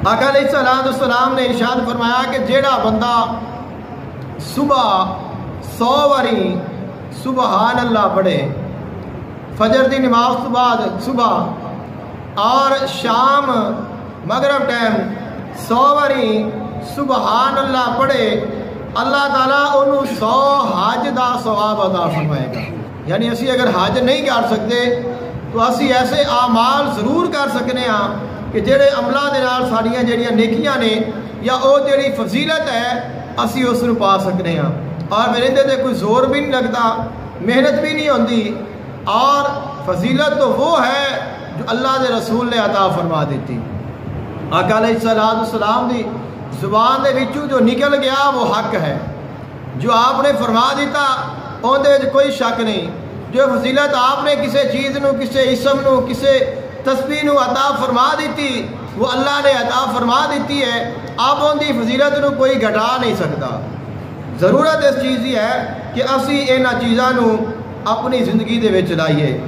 آقا علیہ السلام نے ارشاد فرمایا کہ جیڑا بندہ صبح 100 واری سبحان اللہ پڑھے، فجر دی نماز تو بعد صبح اور شام مغرب ٹائم 100 واری سبحان اللہ پڑھے، اللہ تعالیٰ انہوں 100 حج دا ثواب عطا فرمائے گا۔ یعنی اسی اگر حج نہیں کر سکتے تو اسی ایسے اعمال ضرور کر سکنے ہاں کہ جڑے عملہ دے نال ساڈیاں جڑیاں نیکیاں نے یا او جڑی فضیلت ہے اسی اس نوں پا سکنے ہاں، اور میرے تے کوئی زور بھی نہیں لگتا، محنت بھی نہیں ہوندی، اور فضیلت تو وہ ہے جو اللہ دے رسول نے عطا فرما دیتی۔ آقا علیہ السلام دی زبان دے وچوں جو نکل گیا وہ حق ہے، جو آپ نے فرما دیتا اون دے وچ کوئی شک نہیں۔ جو فضیلت آپ نے کسے چیز نو، کسے اسم نو، کسے تسبیح نو عطا فرما دیتی وہ اللہ نے عطا فرما دیتی ہے، آپ ان دی فضیلت نو کوئی گھٹا نہیں سکتا۔ ضرورت اس چیز دی ہے کہ اسی انہاں چیزاں نو اپنی زندگی دے وچ لائیے۔